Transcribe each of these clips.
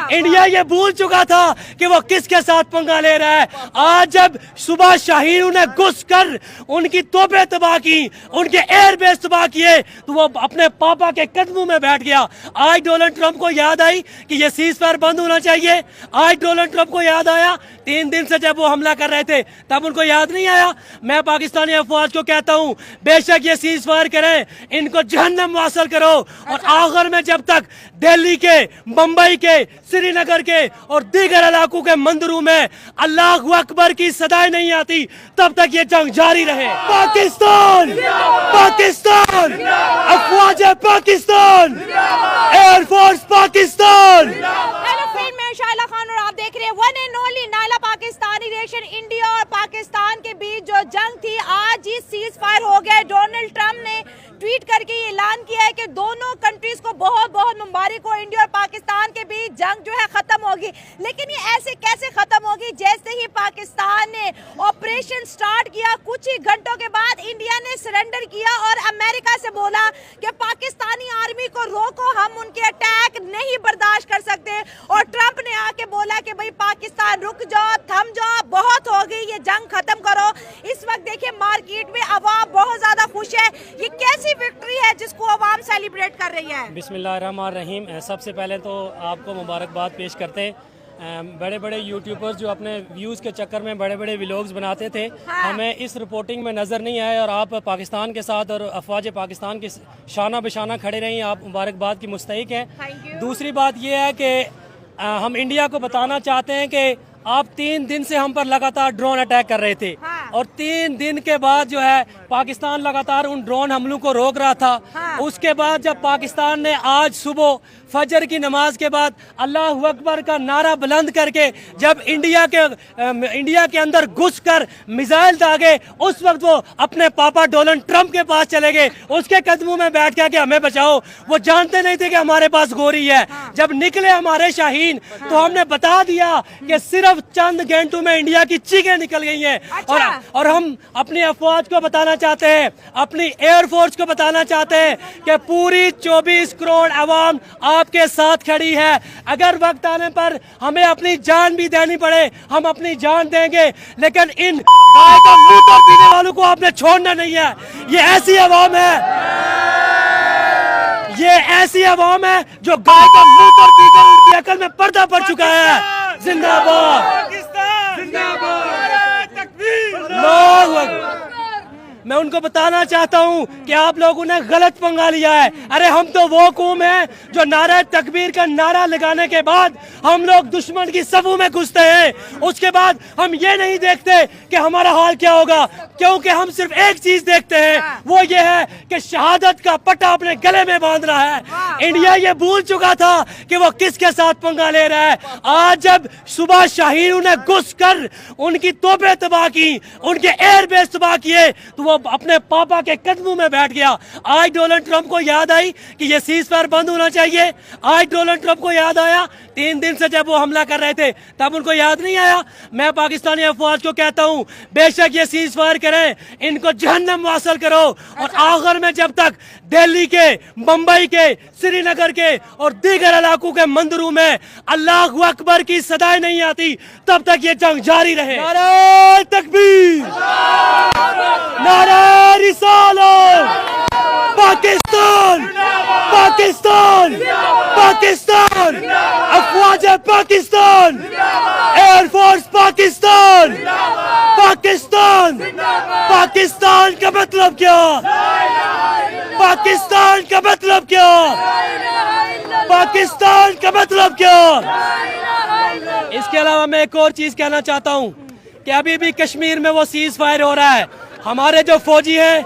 India ये भूल चुका था कि वो किसके साथ पंगा ले रहा है। आज जब सुबह शाहीनों ने घुस कर उनकी तोपें तबाह की, उनके एयरबेस तबाह किए, तो वो अपने पापा के कदमों में बैठ गया। आज डोनाल्ड ट्रंप को याद आई कि ये सीज फायर बंद होना चाहिए। आज डोनाल्ड ट्रंप को याद आया 3 दिन से जब वो हमला कर रहे थे तब उनको याद नहीं आया। मैं पाकिस्तानी अफवाज को कहता हूँ बेशक ये सीज फायर करें, इनको जहन्नम हासिल करो। और आखिर में जब तक दिल्ली के, मुंबई के, श्रीनगर के और दीगर इलाकों के मंदिरों में अल्लाहू अकबर की सदाएं नहीं आती तब तक ये जंग जारी रहे। पाकिस्तान, पाकिस्तान, अफवाज Pakistan, air force Pakistan. Hello friend, मैं शाइला खान और आप देख रहे हैं one and only Naila Pakistani reaction. India और पाकिस्तान के बीच जो जंग थी आज ही सीज फायर हो गया है। डोनाल्ड ट्रंप ने ट्वीट करके ये ऐलान किया है कि दोनों कंट्रीज को बहुत बहुत मुबारक हो, इंडिया और पाकिस्तान के बीच जंग जो है खत्म होगी। लेकिन ये ऐसे कैसे खत्म होगी? जैसे ही पाकिस्तान ने ऑपरेशन स्टार्ट किया कुछ ही घंटों के बाद इंडिया ने सरेंडर किया और अमेरिका से बोला कि पाकिस्तानी आर्मी को रोको, हम उनके अटैक नहीं बर्दाश्त कर सकते। और ट्रंप ने आके बोला कि भाई पाकिस्तान रुक जाओ, थम जाओ, बहुत हो गई, ये जंग खत्म करो। इस वक्त देखिए मार्केट में अवाम बहुत ज्यादा खुश है। ये कैसी विक्ट्री है जिसको अवाम सेलिब्रेट कर रही है? बिस्मिल्लाहिर्रहमानिर्रहीम। सबसे पहले तो आपको मुबारकबाद पेश करते हैं। बड़े बड़े यूट्यूबर्स जो अपने व्यूज़ के चक्कर में बड़े बड़े व्लॉग्स बनाते थे, हमें इस रिपोर्टिंग में नज़र नहीं आए और आप पाकिस्तान के साथ और अफवाज पाकिस्तान के शाना बशाना खड़े रहीं, आप मुबारकबाद की मुस्तहिक हैं। दूसरी बात यह है कि हम इंडिया को बताना चाहते हैं कि आप 3 दिन से हम पर लगातार ड्रोन अटैक कर रहे थे और 3 दिन के बाद जो है पाकिस्तान लगातार उन ड्रोन हमलों को रोक रहा था। उसके बाद जब पाकिस्तान ने आज सुबह फजर की नमाज के बाद अल्लाहू अकबर का नारा बुलंद करके जब इंडिया के अंदर घुसकर मिसाइल दागे, उस वक्त वो अपने पापा डोनाल्ड ट्रंप के पास चले गए, उसके कदमों में बैठ गया कि हमें बचाओ। वो जानते नहीं थे कि हमारे पास गोरी है। जब निकले हमारे शाहीन तो हमने बता दिया कि सिर्फ चंद घंटों में इंडिया की चीखें निकल गई हैं। और हम अपनी अफवाज को बताना चाहते हैं, अपनी एयरफोर्स को बताना चाहते हैं कि पूरी 24 करोड़ आवाम आपके साथ खड़ी है। अगर वक्त आने पर हमें अपनी जान भी देनी पड़े हम अपनी जान देंगे, लेकिन इन गाय का मूत्र पीने वालों को आपने छोड़ना नहीं है। ये ऐसी आवाम है, ये ऐसी आवाम है जो गाय का मूत्र पीकर उनकी अकल में पर्दा पड़ चुका है। जिंदाबाद, मैं उनको बताना चाहता हूं कि आप लोगों ने गलत पंगा लिया है। अरे हम तो वो कौम है जो नारा तकबीर का नारा लगाने के बाद हम लोग दुश्मन की सफों में घुसते हैं। उसके बाद हम ये नहीं देखते कि हमारा हाल क्या होगा, क्योंकि हम सिर्फ एक चीज देखते हैं, वो ये है कि शहादत का पट्टा अपने गले में बांध रहा है। इंडिया ये भूल चुका था कि वो किसके साथ पंगा ले रहा है। आज जब सुबह शाहीनों ने घुस कर उनकी तोपें तबाह की, उनके एयरबेस तबाह किए, तो वो अपने पापा के कदमों में बैठ गया। आज डोनाल्ड ट्रंप को याद आई कि ये सीज फायर बंद होना चाहिए। आज डोनाल्ड ट्रंप को याद आया 3 दिन से जब वो हमला कर रहे थे तब उनको याद नहीं आया। मैं पाकिस्तानी अफवाज को कहता हूँ बेशक ये सीज फायर करें, इनको जहन्नम हासिल करो। और आखिर में जब तक दिल्ली के, मुंबई के, श्रीनगर के और दीगर इलाकों के मंदिरों में अल्लाहू अकबर की सदाएं नहीं आती तब तक ये जंग जारी रहे। नारे तकबीर, नारे रिसालत, पाकिस्तान, पाकिस्तान, पाकिस्तान, अफवाज पाकिस्तान, एयरफोर्स पाकिस्तान, पाकिस्तान। पाकिस्तान का मतलब क्या? पाकिस्तान का मतलब क्या? पाकिस्तान का मतलब क्या? इसके अलावा मैं एक और चीज कहना चाहता हूँ कि अभी भी कश्मीर में वो सीज फायर हो रहा है। हमारे जो फौजी हैं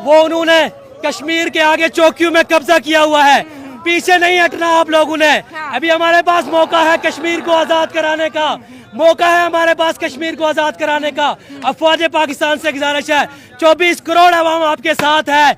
वो उन्होंने कश्मीर के आगे चौकियों में कब्जा किया हुआ है। पीछे नहीं हटना आप लोगों ने। अभी हमारे पास मौका है कश्मीर को आजाद कराने का, मौका है हमारे पास कश्मीर को आजाद कराने का। अफवाज पाकिस्तान से गुजारिश है, 24 करोड़ आवाम आपके साथ है।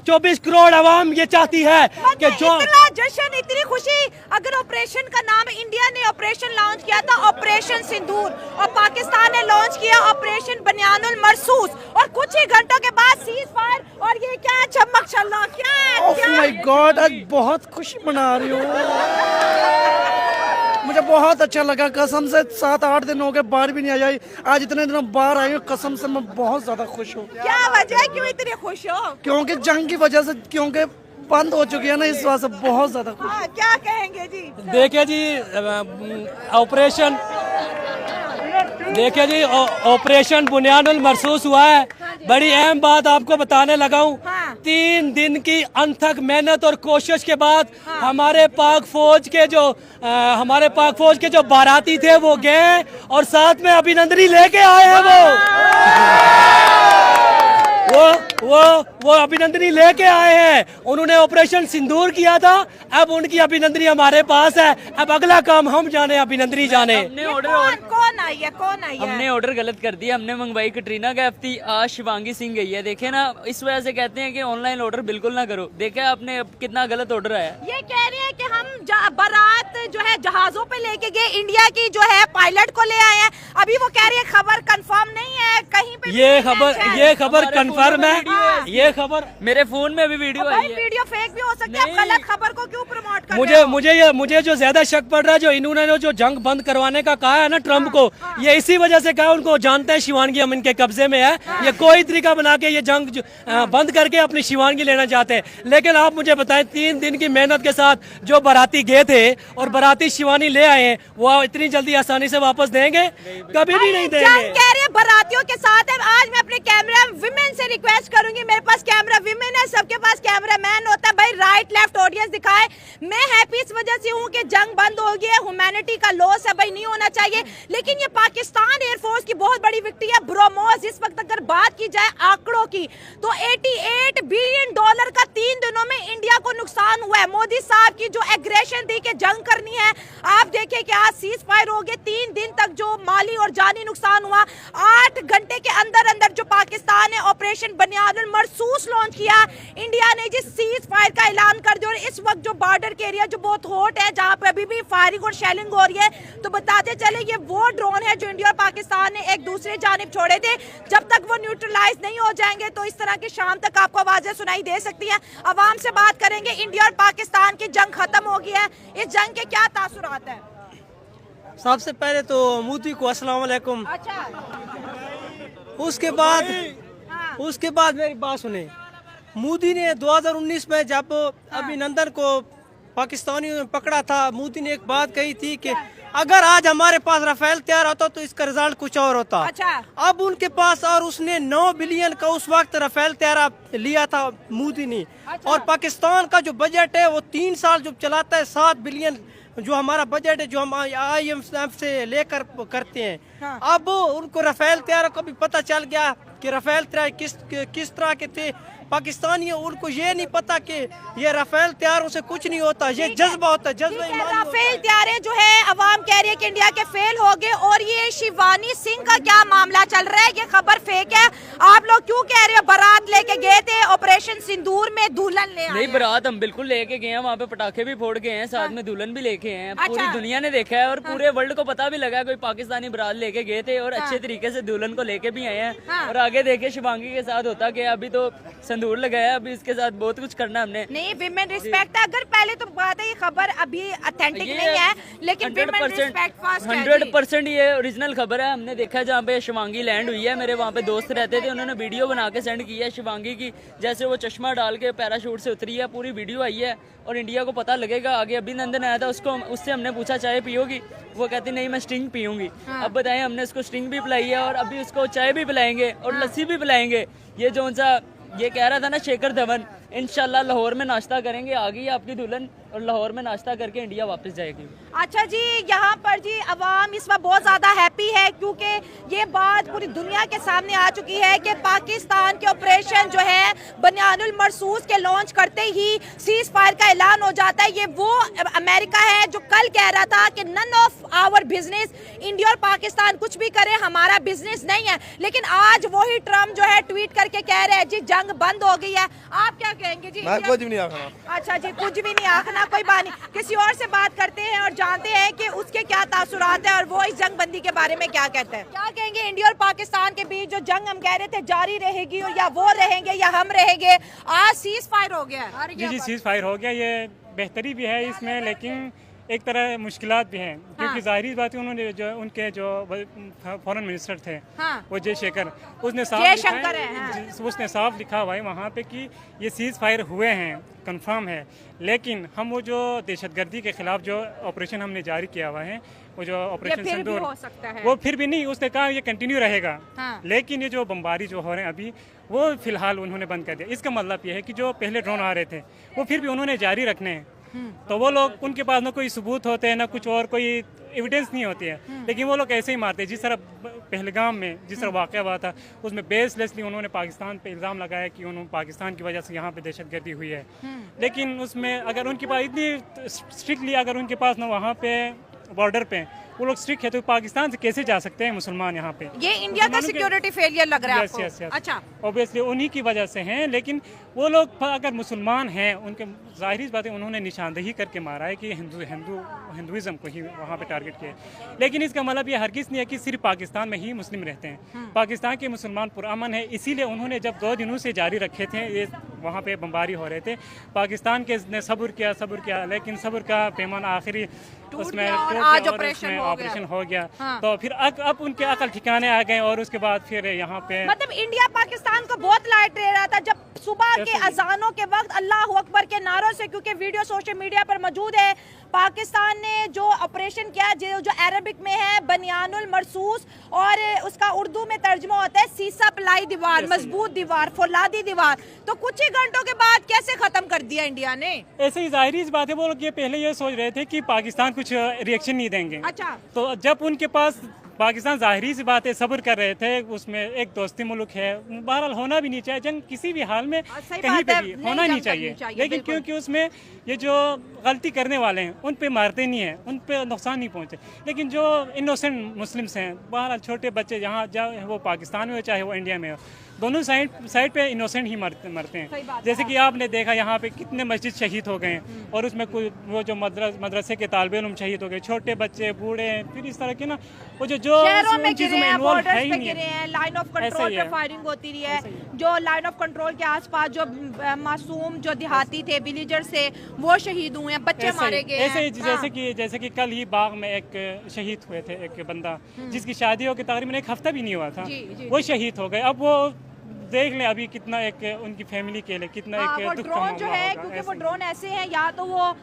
24 करोड़ आवाम ये चाहती है कि जो इतना जश्न, इतनी खुशी। अगर ऑपरेशन का नाम इंडिया ने ऑपरेशन लॉन्च किया था ऑपरेशन सिंदूर और पाकिस्तान ने लॉन्च किया ऑपरेशन बनियानुल मरसूस, और कुछ ही घंटों के बाद सीज फायर। और ये क्या चमक चलना, क्या ओह माय गॉड, आज बहुत खुशी मना रही हूँ। मुझे बहुत अच्छा लगा कसम से। 7-8 दिन हो गए बाहर भी नहीं आया, आज इतने दिनों बाहर आए हूँ, कसम से मैं बहुत ज्यादा खुश हूँ। क्या वजह है, क्यों इतने खुश हो? क्योंकि जंग की वजह से, क्योंकि बंद हो चुकी है ना, इस वजह से बहुत ज्यादा खुश। हाँ, क्या कहेंगे जी? देखिए जी ऑपरेशन बुनियानुल मरसूस हुआ है। बड़ी अहम बात आपको बताने लगा हूँ। हाँ। 3 दिन की अनथक मेहनत और कोशिश के बाद हमारे पाक फौज के जो बाराती थे वो गए और साथ में अभिनंदनी लेके आए हैं। वो अभिनंदनी लेके आए हैं। उन्होंने ऑपरेशन सिंदूर किया था, अब उनकी अभिनंदनी हमारे पास है। अब अगला काम हम जाने, अभिनंदनी जाने। कौन आई है? हमने ऑर्डर गलत कर दिया, हमने मंगवाई कटरीना कैफ थी, आज शिवांगी सिंह गई है। देखे ना, इस वजह से कहते हैं कि ऑनलाइन ऑर्डर बिल्कुल ना करो। देखे आपने कितना गलत ऑर्डर आया। ये कह रहे हैं कि हम बारात जो है जहाजों पे लेके गए, इंडिया की जो है पायलट को ले आए हैं। अभी वो कह रही है खबर कंफर्म नहीं है कहीं पे। ये खबर कंफर्म है। ये खबर मेरे फोन में भी वीडियो आई है। वीडियो फेक भी हो सकता है, गलत खबर को क्यों प्रमोट कर रहे हो? मुझे जो ज्यादा शक पड़ रहा है, जो इन्होंने जो जंग बंद करवाने का कहा है ना ट्रम्प को, ये इसी वजह से कहा। उनको जानते हैं शिवानगी हम इनके कब्जे में है, ये कोई तरीका बना के ये जंग बंद करके अपनी शिवानगी लेना चाहते हैं। लेकिन आप मुझे बताएं, 3 दिन की मेहनत के साथ जो बाराती गए थे और बाराती शिवानी ले आए हैं, वो इतनी जल्दी आसानी से वापस देंगे? कभी भी नहीं देंगे। जंग कह रहे हैं बारातियों के साथ है। आज मैं अपने कैमरा विमेन से रिक्वेस्ट करूंगी, मेरे पास कैमरा विमेन है, सबके पास कैमरा मैन होता है, भाई राइट लेफ्ट ऑडियंस दिखाए। मैं हैप्पी इस वजह से हूँ कि जंग बंद हो गई है, ह्यूमैनिटी का लॉस है, भाई नहीं होना चाहिए। लेकिन ये पाकिस्तान एयरफोर्स की बहुत बड़ी विक्ट्री है। ब्रह्मोस इस वक्त अगर बात की जाए आंकड़ों की तो $88 बिलियन का 3 दिनों में इंडिया को नुकसान हुआ है। मोदी साहब की जो एग्रेशन थी कि जंग करनी है, आप देखिए कि आज सीज फायर हो गए। 3 दिन तक जो माली और जानी नुकसान हुआ, 8 घंटे के अंदर अंदर जो पाकिस्तान ने ऑपरेशन बुनियानुल मरसूस लॉन्च किया, इंडिया ने जिस सीज फायर का ऐलान कर दिया। और इस वक्त जो बॉर्डर के एरिया जो बहुत हॉट है, जहां पे अभी भी फायरिंग और शेलिंग हो रही है, तो बताते चले ये वो ड्रोन है जो इंडिया और पाकिस्तान ने एक दूसरे जानिब छोड़े थे। जब तक वो न्यूट्रलाइज नहीं हो जाएंगे तो इस तरह की शाम तक आपको आवाजें सुनाई दे सकती हैं। अवाम से बात करेंगे। इंडिया और पाकिस्तान की जंग खत्म हो गई है, इस जंग के क्या तासुरात है? सबसे पहले तो मोदी को अस्सलाम वालेकुम। अच्छा, उसके बाद मेरी बात सुने। मोदी ने 2019 में जब अभिनंदन को पाकिस्तानियों ने पकड़ा था, मोदी ने एक बात कही थी कि अगर आज हमारे पास राफेल तैयार होता तो इसका रिजल्ट कुछ और होता। अच्छा। अब उनके पास, और उसने 9 बिलियन का उस वक्त राफेल तैयार लिया था मोदी ने। अच्छा। और पाकिस्तान का जो बजट है वो 3 साल जो चलाता है, 7 बिलियन जो हमारा बजट है, जो हम IMF से लेकर करते हैं। हाँ। अब उनको राफेल तैयार को भी पता चल गया कि राफेल तैयार किस तरह के थे। पाकिस्तानी उनको ये नहीं पता कि ये राफेल तैयारों से कुछ नहीं होता, ये जज्बा होता है, जज्बा ईमान। राफेल तैयारे जो है अवाम कह रही है कि इंडिया के फेल हो गए। और ये शिवानी सिंह का क्या मामला चल रहा है? ये खबर फेक है। आप लोग क्यों कह रहे हो बारात लेके गए थे ऑपरेशन सिंदूर में, दुल्हन ले आए? नहीं, बारात हम बिल्कुल लेके गए हैं, वहाँ पे पटाखे भी फोड़ गए हैं, साथ में दुल्हन भी लेके हैं। पूरी दुनिया ने देखा है और पूरे वर्ल्ड को पता भी लगा कोई पाकिस्तानी बारात लेके गए थे और अच्छे तरीके से दुल्हन को लेके भी आए हैं। और आगे देखे शिवांगी के साथ होता कि अभी तो सिंदूर लगाया, अभी इसके साथ बहुत कुछ करना हमने। नहीं, विमेन रिस्पेक्ट है। अगर पहले तो बात है, ये खबर अभी ऑथेंटिक नहीं है, लेकिन 100% ये ओरिजिनल खबर है। हमने देखा जहाँ पे शिवांगी लैंड हुई है, मेरे वहाँ पे दोस्त रहते थे, उन्होंने वीडियो बना के सेंड की है शिवांगी की, जैसे वो चश्मा डाल के पैराशूट से उतरी है, पूरी वीडियो आई है। और इंडिया को पता लगेगा। आगे अभिनंदन आया था, उससे हमने पूछा चाय पियोगी, वो कहती नहीं मैं स्टिंग पीऊंगी। अब बताएं, हमने उसको स्टिंग भी पिलाई है और अभी उसको चाय भी पिलाएंगे और लस्सी भी पिलाएंगे। ये जो ये कह रहा था ना शेखर धवन, इंशाल्लाह लाहौर में नाश्ता करेंगे। आ गई आपकी दुल्हन और लाहौर में नाश्ता करके इंडिया वापस जाएगी। अच्छा जी, यहाँ पर जी अवाम इस वक्त बहुत ज्यादा हैप्पी है क्योंकि ये बात पूरी दुनिया के सामने आ चुकी है कि पाकिस्तान के ऑपरेशन जो है बुनियानुल मरसूस के लॉन्च करते ही सीज फायर का ऐलान हो जाता है। ये वो अमेरिका है जो कल कह रहा था कि none of our business, India और पाकिस्तान कुछ भी करे हमारा बिजनेस नहीं है। लेकिन आज वही ट्रम्प जो है ट्वीट करके कह रहे हैं जी जंग बंद हो गई है। आप क्या कहेंगे जी? मैं कुछ भी नहीं आखना। अच्छा जी, कुछ भी नहीं आखना, कोई बात नहीं। किसी और से बात करते हैं और जानते हैं कि उसके क्या तासुरात है और वो इस जंग बंदी के बारे में क्या कहते हैं। क्या कहेंगे इंडिया और पाकिस्तान के बीच जो जंग हम कह रहे थे जारी रहेगी या वो रहेंगे या हम रहेंगे, आज सीज फायर हो गया? जी सीज फायर हो गया, ये बेहतरी भी है इसमें, लेकिन एक तरह मुश्किलात भी हैं क्योंकि क्योंकि जाहिर बात है उन्होंने जो उनके जो फॉरेन मिनिस्टर थे वो जयशंकर, उसने साफ लिखा हुआ है वहाँ पे कि ये सीज फायर हुए हैं, कंफर्म है। लेकिन हम वो जो दहशतगर्दी के खिलाफ जो ऑपरेशन हमने जारी किया हुआ है, वो जो ऑपरेशन सिंदूर, वो फिर भी नहीं, उसने कहा ये कंटिन्यू रहेगा। लेकिन ये जो बमबारी जो हो रहे हैं अभी, वो फिलहाल उन्होंने बंद कर दिया। इसका मतलब ये है कि जो पहले ड्रोन आ रहे थे वो फिर भी उन्होंने जारी रखने हैं। तो वो लोग, उनके पास ना कोई सबूत होते हैं, ना कुछ और कोई एविडेंस नहीं होती है, लेकिन वो लोग ऐसे ही मारते हैं। जिस तरह पहलगाम में जिस तरह वाक़या हुआ था, उसमें बेसलेसली उन्होंने पाकिस्तान पे इल्ज़ाम लगाया कि उन्होंने पाकिस्तान की वजह से यहाँ पे दहशतगर्दी हुई है। लेकिन उसमें अगर उनके पास इतनी स्ट्रिक्टली, अगर उनके पास ना वहाँ पे बॉर्डर पे वो लोग स्ट्रिक्ट है, तो पाकिस्तान से कैसे जा सकते हैं मुसलमान यहाँ पे? ये इंडिया का सिक्योरिटी फेलियर लग रहा है आपको? यस। अच्छा, ऑब्वियसली उन्हीं की वजह से हैं। लेकिन वो लोग अगर मुसलमान हैं, उनके जाहिर बात है उन्होंने निशानदेही करके मारा है कि हिंदुइज्म को ही वहाँ पे टारगेट किया। लेकिन इसका मतलब ये हरगिज़ नहीं है कि सिर्फ पाकिस्तान में ही मुस्लिम रहते हैं। पाकिस्तान के मुसलमान पुरअमन है, इसीलिए उन्होंने जब 2 दिनों से जारी रखे थे, ये वहाँ पे बमबारी हो रहे थे, पाकिस्तान के ने सब्र किया, लेकिन सब्र का पैमाना आखिरी उसमें आज ऑपरेशन हो गया। तो फिर अब उनके अकल ठिकाने आ गए और उसके बाद फिर यहाँ पे मतलब इंडिया पाकिस्तान को बहुत लाइट ले रहा था जब सुबह के अजानों के वक्त अल्लाह अकबर के नारों से, क्योंकि वीडियो सोशल मीडिया पर मौजूद है, पाकिस्तान ने जो ऑपरेशन किया जो अरबिक में है बनियानुल मरसूस, और उसका उर्दू में तर्जुमा होता है सीसा पलाई दीवार, मजबूत दीवार, फौलादी दीवार, तो कुछ ही घंटों के बाद कैसे खत्म कर दिया इंडिया ने? ऐसे ही जाहिर बात है, वो लोग ये पहले ये सोच रहे थे कि पाकिस्तान कुछ रिएक्शन नहीं देंगे। अच्छा, तो जब उनके पास पाकिस्तान जाहिरी सी बात है सब्र कर रहे थे, उसमें एक दोस्ती मुल्क है, बहरहाल होना भी नहीं चाहिए जंग, किसी भी हाल में कहीं पे भी होना नहीं चाहिए। लेकिन क्योंकि उसमें ये जो गलती करने वाले हैं उन पे मारते नहीं है, उन पे नुकसान नहीं पहुंचे। लेकिन जो इनोसेंट मुस्लिम्स हैं, बहरहाल छोटे बच्चे जहाँ चाहे वो पाकिस्तान में हो चाहे वो इंडिया में हो, दोनों साइड पे इनोसेंट ही मरते हैं। जैसे कि आपने देखा यहाँ पे कितने मस्जिद शहीद हो गए हैं, और उसमें कोई वो जो मदरसे के तालिब इल्म शहीद हो गए, छोटे बच्चे, बूढ़े, फिर इस तरह के ना वो जो शहरों में चीजों में इन्वॉल्व है ही नहीं है। लाइन ऑफ कंट्रोल पे फायरिंग होती रही है, जो लाइन ऑफ कंट्रोल के आसपास जो मासूम जो देहाती थे, विलेजर्स थे, वो शहीद हुए हैं, बच्चे मारे गए हैं। जैसे कि कल ही बाग में एक शहीद हुए थे, एक बंदा जिसकी शादी हो के तकरीबन 1 हफ्ता भी नहीं हुआ था, वो शहीद हो गए। अब वो देख लें अभी कितना एक उनकी फैमिली के लिए कितना एक वो दुख का ड्रोन जो मामला है, होगा। क्योंकि वो ड्रोन ऐसे हैं या तो वो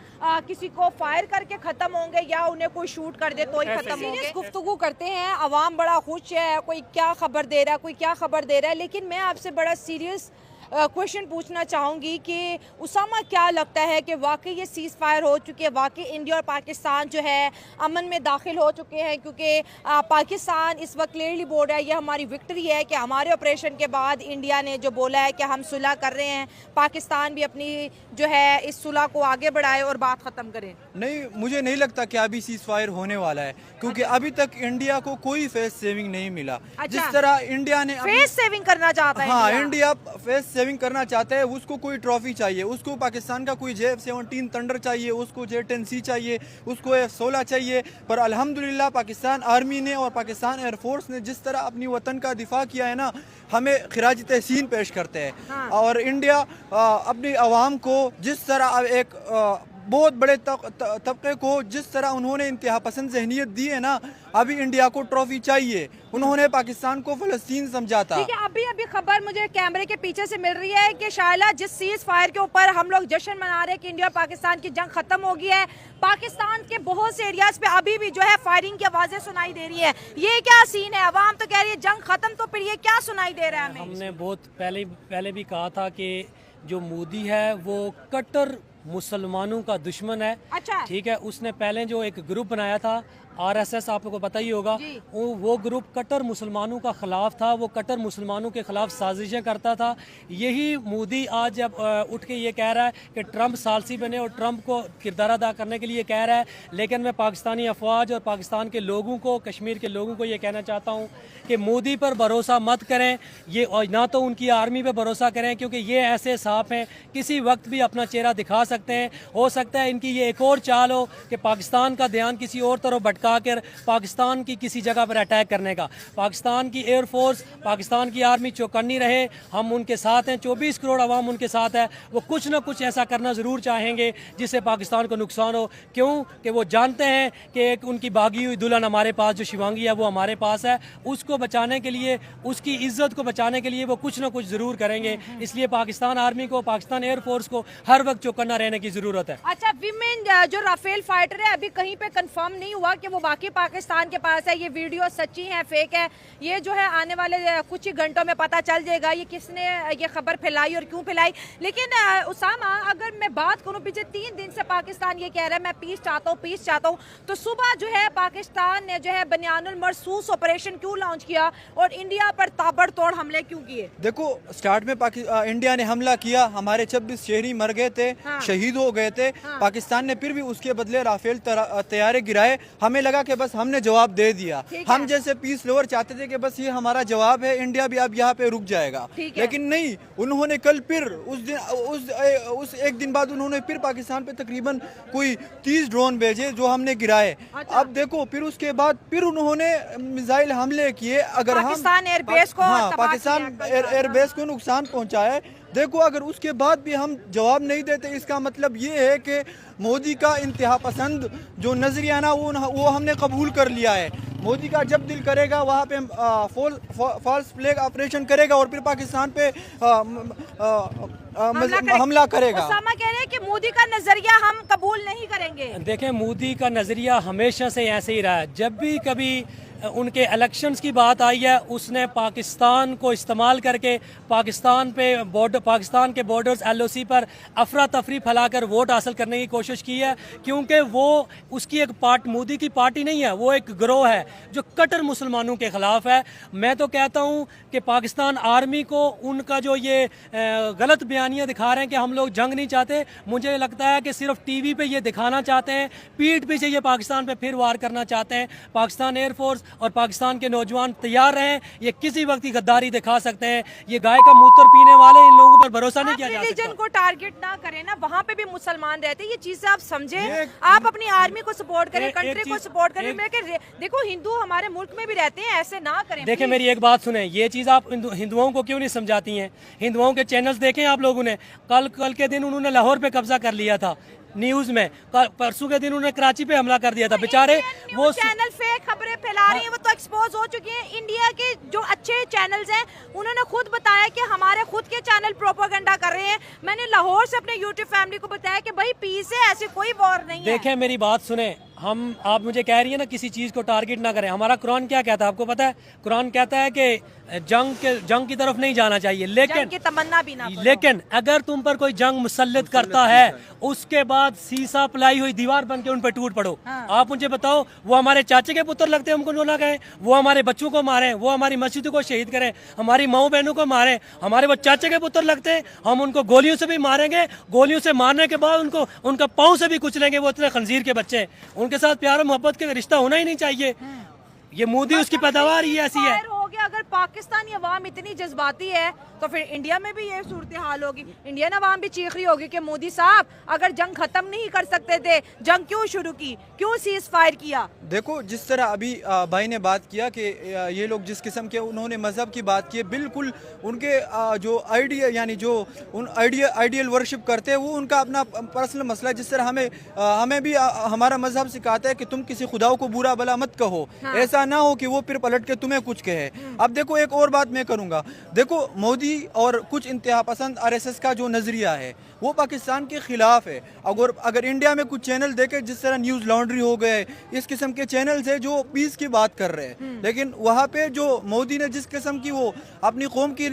किसी को फायर करके खत्म होंगे या उन्हें कोई शूट कर दे तो ही खत्म होंगे। गुफ्तगू करते हैं, अवाम बड़ा खुश है, कोई क्या खबर दे रहा है, कोई क्या खबर दे रहा है, लेकिन मैं आपसे बड़ा सीरियस क्वेश्चन पूछना चाहूँगी कि उसामा क्या लगता है कि वाकई ये सीज़ फायर हो चुकी है, वाकई इंडिया और पाकिस्तान जो है अमन में दाखिल हो चुके हैं? क्योंकि पाकिस्तान इस वक्त क्लियरली बोल रहा है ये हमारी विक्ट्री है कि हमारे ऑपरेशन के बाद इंडिया ने जो बोला है कि हम सुलह कर रहे हैं, पाकिस्तान भी अपनी जो है इस सुलह को आगे बढ़ाए और बात ख़त्म करें। नहीं, मुझे नहीं लगता कि अभी सीज़ फायर होने वाला है, क्योंकि अभी तक इंडिया को कोई फेस सेविंग नहीं मिला। जिस तरह इंडिया ने फेस सेविंग करना चाहता है, हाँ, इंडिया फेस सेविंग करना चाहता है, उसको कोई ट्रॉफी चाहिए, उसको पाकिस्तान का कोई J-17 थंडर चाहिए, उसको J-10C चाहिए, उसको F-16 चाहिए। पर अल्हम्दुलिल्लाह पाकिस्तान आर्मी ने और पाकिस्तान एयरफोर्स ने जिस तरह अपनी वतन का दिफा किया है ना, हमें खिराज तहसीन पेश करते हैं। और इंडिया अपनी आवाम को जिस तरह एक बहुत बड़े तबके को जिस तरह उन्होंने इंतहा पसंद जहनीत दी है ना, अभी इंडिया को ट्रॉफी चाहिए। उन्होंने पाकिस्तान को फ़लस्तीन समझा था। ठीक है, अभी खबर मुझे कैमरे के पीछे से मिल रही है कि शायला जिस सीज फायर के ऊपर हम लोग जश्न मना रहे हैं कि इंडिया और पाकिस्तान की जंग खत्म हो गई है, पाकिस्तान के बहुत से एरियाज पे अभी भी जो है फायरिंग की आवाजें सुनाई दे रही है। ये क्या सीन है? अवाम तो कह रही है जंग खत्म, तो फिर ये क्या सुनाई दे रहा है हमें? हमने बहुत पहले भी कहा था कि जो मोदी है वो कट्टर मुसलमानों का दुश्मन है। अच्छा, ठीक है, उसने पहले जो एक ग्रुप बनाया था RSS, आपको पता ही होगा, वो ग्रुप कट्टर मुसलमानों का खिलाफ था, वो कट्टर मुसलमानों के खिलाफ साजिशें करता था। यही मोदी आज जब उठ के ये कह रहा है कि ट्रंप सालसी बने और ट्रंप को किरदार अदा करने के लिए कह रहा है, लेकिन मैं पाकिस्तानी अफवाज और पाकिस्तान के लोगों को, कश्मीर के लोगों को ये कहना चाहता हूँ कि मोदी पर भरोसा मत करें, ये ना तो उनकी आर्मी पर भरोसा करें, क्योंकि ये ऐसे सांप हैं किसी वक्त भी अपना चेहरा दिखा सकते हैं। हो सकता है इनकी ये एक और चाल हो कि पाकिस्तान का ध्यान किसी और तरफ भटका कर पाकिस्तान की किसी जगह पर अटैक करने का। पाकिस्तान की एयरफोर्स, पाकिस्तान की आर्मी चौकन्नी रहे, हम उनके साथ हैं, 24 करोड़ अवाम उनके साथ है। वो कुछ ना कुछ ऐसा करना ज़रूर चाहेंगे जिससे पाकिस्तान को नुकसान हो। क्यों कि वो जानते हैं कि एक उनकी भागी हुई दुल्हन हमारे पास जो शिवांगी है वो हमारे पास है, उसको बचाने के लिए, उसकी इज्जत को बचाने के लिए वो कुछ ना कुछ ज़रूर करेंगे। इसलिए पाकिस्तान आर्मी को, पाकिस्तान एयरफोर्स को हर वक्त चौकन्ना रहने की ज़रूरत है। अच्छा, विमेन जो राफेल फाइटर है अभी कहीं पे कंफर्म नहीं हुआ कि वो बाकी पाकिस्तान के पास है, ये वीडियो सच्ची है फेक है, ये जो है आने वाले कुछ ही घंटों में पता चल जाएगा ये किसने ये खबर फैलाई और क्यों फैलाई। लेकिन उसामा, अगर मैं बात करूं, पीछे 3 दिन से पाकिस्तान ये कह रहा है मैं पीस चाहता हूँ, पीस चाहता हूँ, तो सुबह जो है पाकिस्तान ने जो है बनियानुल मरसूस ऑपरेशन क्यों लॉन्च किया और इंडिया पर ताबड़तोड़ हमले क्यों किए? देखो, स्टार्ट में इंडिया ने हमला किया, हमारे 26 शहरी मर गए थे, हाँ। शहीद हो गए थे। हाँ। पाकिस्तान ने फिर भी उसके बदले राफेल तैयारे गिराए। हमें लगा कि बस हमने जवाब दे दिया। हम जैसे पीस लोअर चाहते थे कि बस ये हमारा जवाब है, इंडिया भी अब यहाँ पे रुक जाएगा, लेकिन नहीं, उन्होंने कल फिर उस एक दिन बाद उन्होंने फिर पाकिस्तान पे तकरीबन कोई 30 ड्रोन भेजे जो हमने गिराए। अच्छा। अब देखो, फिर उसके बाद फिर उन्होंने मिसाइल हमले किए। अगर पाकिस्तान एयरबेस को पाकिस्तान एयरबेस को नुकसान पहुंचाए। देखो, अगर उसके बाद भी हम जवाब नहीं देते, इसका मतलब ये है कि मोदी का इंतहा पसंद जो नजरिया ना वो हमने कबूल कर लिया है। मोदी का जब दिल करेगा वहाँ पे फॉल्स फ्लैग ऑपरेशन करेगा और फिर पाकिस्तान पे हमला करेगा। उसामा कह रहे हैं कि मोदी का नजरिया हम कबूल नहीं करेंगे। देखें, मोदी का नज़रिया हमेशा से ऐसे ही रहा है। जब भी कभी उनके इलेक्शंस की बात आई है, उसने पाकिस्तान को इस्तेमाल करके पाकिस्तान के बॉर्डर्स LOC पर अफरा तफरी फैलाकर वोट हासिल करने की कोशिश की है। क्योंकि वो उसकी एक मोदी की पार्टी नहीं है, वो एक गिरोह है जो कट्टर मुसलमानों के ख़िलाफ़ है। मैं तो कहता हूँ कि पाकिस्तान आर्मी को उनका जो ये गलत बयानियाँ दिखा रहे हैं कि हम लोग जंग नहीं चाहते, मुझे लगता है कि सिर्फ TV पे ये दिखाना चाहते हैं, पीठ पीछे ये पाकिस्तान पे फिर वार करना चाहते हैं। पाकिस्तान एयरफोर्स और पाकिस्तान के नौजवान तैयार रहें, ये किसी वक्त की गद्दारी दिखा सकते हैं। ये गाय का मूत्र पीने वाले, इन लोगों पर भरोसा नहीं किया जा सकता। रिलीजन को टारगेट ना करें ना, वहाँ पे भी मुसलमान रहते हैं, ये चीजें आप समझे। आप अपनी आर्मी को सपोर्ट करें, कंट्री को सपोर्ट करें। देखो, हिंदू हमारे मुल्क में भी रहते हैं, ऐसे ना करें। देखिए, मेरी एक बात सुने, ये चीज़ आप हिंदुओं को क्यों नहीं समझाती हैं? हिंदुओं के चैनल्स देखें आप लोगों ने। कल के दिन उन्होंने लाहौर पे कब्जा कर लिया था न्यूज में, परसों के दिन उन्होंने कराची पे हमला कर दिया था। बेचारे वो चैनल फेक खबरें फैला रही हैं, वो तो एक्सपोज हो चुकी हैं। इंडिया के जो अच्छे चैनल्स हैं उन्होंने खुद बताया कि हमारे खुद के चैनल प्रोपेगेंडा कर रहे हैं। मैंने लाहौर से अपने यूट्यूब फैमिली को बताया कि भाई पीस है, ऐसी कोई वॉर नहीं है। देखें, मेरी बात सुने, आप मुझे कह रही है ना किसी चीज़ को टारगेट ना करें। हमारा कुरान क्या कहता है आपको पता है? कुरान कहता है कि जंग की तरफ नहीं जाना चाहिए, लेकिन की तमन्ना भी ना करो। लेकिन अगर तुम पर कोई जंग मुसल्लत करता है, उसके बाद सीसा पलाई हुई दीवार बन के उन पर टूट पड़ो। हाँ। आप मुझे बताओ, वो हमारे चाचे के पुत्र लगते हैं, हमको जो ना कहें, वो हमारे बच्चों को मारें, वो हमारी मस्जिदों को शहीद करें, हमारी माओ बहनों को मारें, हमारे वो चाचे के पुत्र लगते हैं, हम उनको गोलियों से भी मारेंगे। गोलियों से मारने के बाद उनका पाँव से भी कुचलेंगे। वो इतने खंजीर के बच्चे, उनके साथ प्यार और मोहब्बत के रिश्ता होना ही नहीं चाहिए। ये मोदी उसकी पैदावार ही ऐसी है। अगर पाकिस्तानी अवाम इतनी जज्बाती है तो फिर इंडिया में भी ये सूरत हाल होगी। इंडियन अवाम भी चीख रही होगी कि मोदी साहब, अगर जंग खत्म नहीं कर सकते थे, जंग क्यों शुरू की, क्यों सीज फायर किया? देखो, जिस तरह अभी भाई ने बात किया कि ये लोग जिस किस्म के उन्होंने मजहब की बात की, बिल्कुल उनके जो आइडिया यानी जो उन आइडियल वर्शिप करते हैं वो उनका अपना पर्सनल मसला है। जिस तरह हमें भी हमारा मजहब सिखाता है कि तुम किसी खुदाओं को बुरा भला मत कहो। हाँ। ऐसा ना हो कि वो फिर पलट के तुम्हें कुछ कहे। अब देखो, एक और बात मैं करूंगा। देखो, मोदी और कुछ इंतहा पसंद RSS का जो नजरिया है वो पाकिस्तान के खिलाफ है। अगर इंडिया में कुछ चैनल देखे, जिस तरह न्यूज लॉन्ड्री हो गए, इस किस्म के चैनल्स है जो पीस की बात कर रहे हैं, लेकिन वहाँ पे जो मोदी ने जिस किस्म की वो अपनी कौम की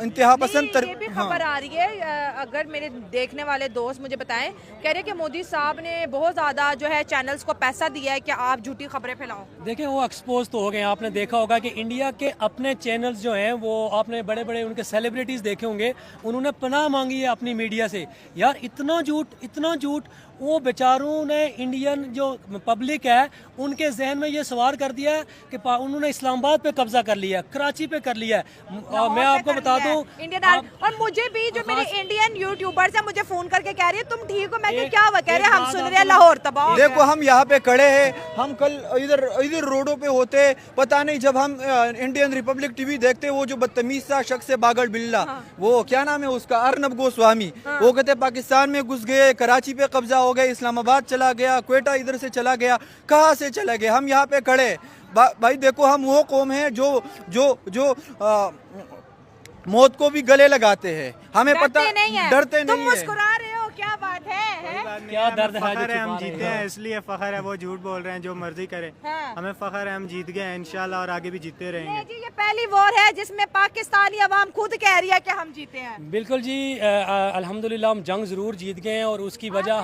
इंतहा पसंद ये भी खबर आ रही है, अगर मेरे देखने वाले दोस्त मुझे बताएं, कह रहे कि मोदी साहब ने बहुत ज्यादा जो है चैनल्स को पैसा दिया है कि आप झूठी खबरें फैलाओ। देखिए, वो एक्सपोज तो हो गए। आपने देखा होगा कि इंडिया के अपने चैनल्स जो हैं वो आपने बड़े बड़े उनके सेलिब्रिटीज देखे होंगे, उन्होंने पनाह मांगी है अपनी मीडिया से। यार, इतना झूठ वो बेचारों ने इंडियन जो पब्लिक है उनके जहन में ये सवार कर दिया है कि उन्होंने इस्लामाबाद पे कब्जा कर लिया, कराची पे कर लिया है। मैं आपको बता दूं इंडियन और मुझे भी जो मेरे इंडियन यूट्यूबर्स हैं मुझे फोन करके कह रही है तुम ठीक हो, मैं क्या कह रहे हम सुन रहे हैं लाहौर तबाह। देखो हम यहाँ पे खड़े हैं, हम कल इधर रोडों पे होते, पता नहीं जब हम इंडियन रिपब्लिक टीवी देखते, वो जो बदतमीज सा शख्स है बागड़ बिल्ला, वो क्या नाम है उसका, अर्नब गोस्वामी, वो कहते पाकिस्तान में घुस गए, कराची पे कब्जा हो गया, इस्लामाबाद चला गया, क्वेटा इधर से चला गया, कहाँ से चले गए। हम यहाँ पे खड़े भाई देखो, हम वो कौम है जो जो जो मौत को भी गले लगाते हैं, हमें पता डरते नहीं है। मुस्कुरा रहे हो, क्या बात है? क्या दर्द है, हम जीते हैं इसलिए फखर है। वो झूठ बोल रहे हैं, जो मर्जी करे, हमें फखर है, हम जीत गए हैं इंशाल्लाह और आगे भी जीतते रहेंगे। जी ये पहली वॉर है जिसमें पाकिस्तानी अवाम खुद कह रही है कि हम जीते हैं। बिल्कुल जी, अल्हम्दुलिल्लाह हम जंग जरूर जीत गए हैं और उसकी वजह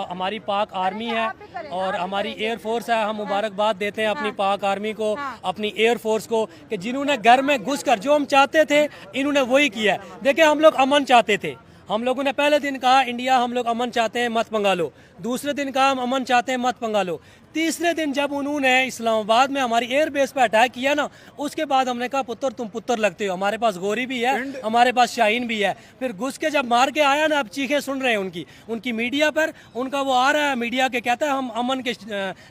हमारी पाक आर्मी है और हमारी एयर फोर्स है। हम मुबारकबाद देते हैं अपनी पाक आर्मी को, अपनी एयर फोर्स को, कि जिन्होंने घर में घुसकर जो हम चाहते थे इन्होंने वही किया। देखिए हम लोग अमन चाहते थे, हम लोगों ने पहले दिन कहा इंडिया हम लोग अमन चाहते हैं मत पंगा लो, दूसरे दिन कहा हम अमन चाहते हैं मत पंगा लो, तीसरे दिन जब उन्होंने इस्लामाबाद में हमारी एयर बेस पे अटैक किया ना, उसके बाद हमने कहा पुत्र तुम पुत्र लगते हो, हमारे पास गोरी भी है, हमारे पास शाहीन भी है। फिर घुस के जब मार के आया ना, अब चीखें सुन रहे हैं उनकी मीडिया पर, उनका वो आ रहा है मीडिया के, कहता है हम अमन के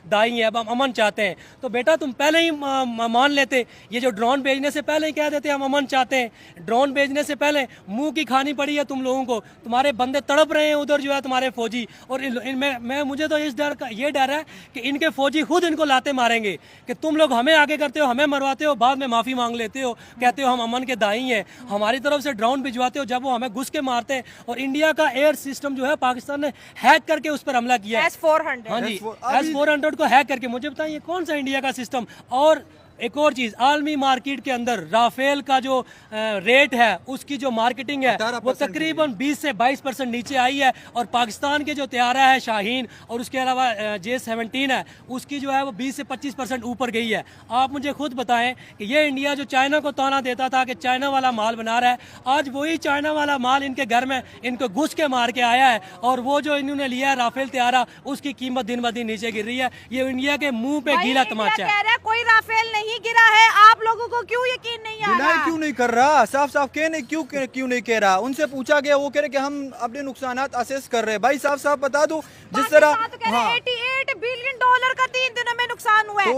दाई हैं, अब हम अमन चाहते हैं। तो बेटा तुम पहले ही मान लेते, ये जो ड्रोन भेजने से पहले ही कह देते हम अमन चाहते हैं। ड्रोन भेजने से पहले मुंह की खानी पड़ी है तुम लोगों को, तुम्हारे बंदे तड़प रहे हैं उधर जो है तुम्हारे फौजी, और मुझे तो इस डर का ये डर है कि इनके फौजी खुद इनको लाते मारेंगे कि तुम लोग हमें आगे करते हो, हमें मरवाते हो, बाद में माफी मांग लेते हो, कहते हो हम अमन के दाई हैं, हमारी तरफ से ड्रोन भिजवाते हो जब वो हमें घुस के मारते हैं। और इंडिया का एयर सिस्टम जो है पाकिस्तान ने हैक करके उस पर हमला किया है, S-400। हाँ जी, S-400 को हैक करके। मुझे बताइए कौन सा इंडिया का सिस्टम। और एक और चीज, आलमी मार्केट के अंदर राफेल का जो रेट है, उसकी जो मार्केटिंग है वो तकरीबन 20 से 22% नीचे आई है, और पाकिस्तान के जो तैयारा है शाहीन और उसके अलावा J-17 है, उसकी जो है वो 20 से 25% ऊपर गई है। आप मुझे खुद बताएं कि ये इंडिया जो चाइना को ताना देता था कि चाइना वाला माल बना रहा है, आज वही चाइना वाला माल इनके घर में इनको घुस के मार के आया है, और वो जो इन्होंने लिया है राफेल तैयारा, उसकी कीमत दिन ब दिन नीचे गिर रही है। ये इंडिया के मुंह पे गीला तमाचा है। कोई राफेल नहीं गिरा है, आप लोगों को क्यों यकीन नहीं आ रहा? क्यों नहीं कर रहा? साफ साफ क्यों नहीं कह रहा? उनसे पूछा गया, वो कह रहे कि हम अपने नुकसानात असेस कर रहे हैं। भाई साफ साफ बता दो, जिस तरह $88 बिलियन का 3 दिनों में नुकसान हुआ है,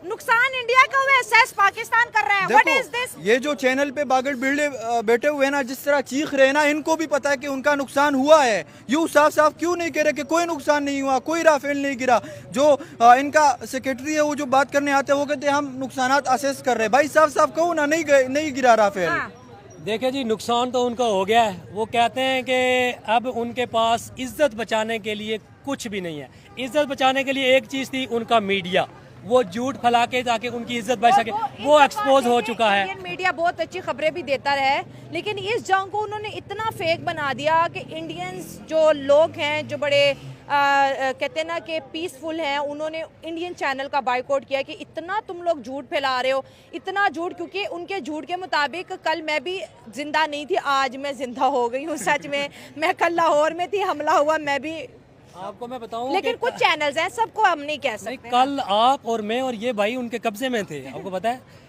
नुकसान इंडिया का हुआ है, सेस पाकिस्तान कर रहा है। What is this? ये जो चैनल पे बागड़ बिल्डे बैठे हुए हैं ना, जिस तरह चीख रहे हैं ना, इनको भी पता है कि उनका नुकसान हुआ है। यूँ साफ साफ क्यों नहीं कह रहे कि कोई नुकसान नहीं हुआ, कोई राफेल नहीं गिरा? जो इनका सेक्रेटरी है वो जो बात करने आते हैं वो कहते हैं हम नुकसानात असेस कर रहे हैं। भाई साफ साफ कहो ना, नहीं गिरा राफेल। देखिए जी, नुकसान तो उनका हो गया है। वो कहते हैं कि अब उनके पास इज्जत बचाने के लिए कुछ भी नहीं है। इज्जत बचाने के लिए एक चीज़ थी, उनका मीडिया, वो झूठ फैला के ताकि उनकी इज्जत बच सके, वो एक्सपोज हो चुका है। मीडिया बहुत अच्छी खबरें भी देता रहा, लेकिन इस जंग को उन्होंने इतना फेक बना दिया कि इंडियंस जो लोग हैं, जो बड़े कहते हैं ना कि पीसफुल हैं, उन्होंने इंडियन चैनल का बायकॉट किया कि इतना तुम लोग झूठ फैला रहे हो, इतना झूठ। क्योंकि उनके झूठ के मुताबिक कल मैं भी जिंदा नहीं थी, आज मैं जिंदा हो गई हूँ। सच में मैं कल लाहौर में थी, हमला हुआ, मैं भी आपको मैं बताऊं, लेकिन कुछ चैनल्स हैं, सबको हम नहीं कह सकते। कल आप और मैं और ये भाई उनके कब्जे में थे, आपको पता है।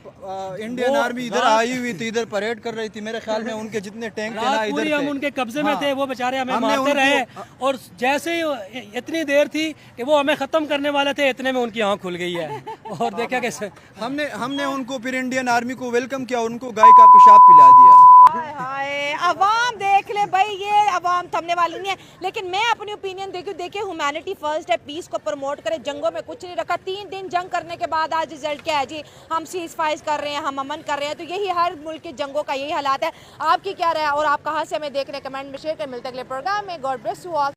इंडियन आर्मी इधर आई हुई थी, इधर परेड कर रही थी, मेरे ख्याल में उनके जितने टैंक थे ना इधर हम उनके कब्जे में थे, वो बेचारे हमें मारते रहे, और जैसे ही इतनी देर थी कि वो हमें खत्म करने वाले थे, इतने में उनकी आंख खुल गई है। और देखा कैसे हमने उनको फिर इंडियन आर्मी को वेलकम किया, उनको गाय का पेशाब पिला दिया। हाय अवाम देख ले भाई, ये अवाम थमने वाली नहीं है। लेकिन मैं अपनी ओपिनियन देखिए ह्यूमैनिटी फर्स्ट है, पीस को प्रमोट करे, जंगों में कुछ नहीं रखा। 3 दिन जंग करने के बाद आज रिजल्ट क्या है जी, हम सीज फायर कर रहे हैं, हम अमन कर रहे हैं। तो यही हर मुल्क के जंगों का यही हालात है। आपकी क्या राय और आप कहाँ से हमें देख रहे हैं, कमेंट में शेयर कर। मिलते अगले प्रोग्राम में। God bless you all.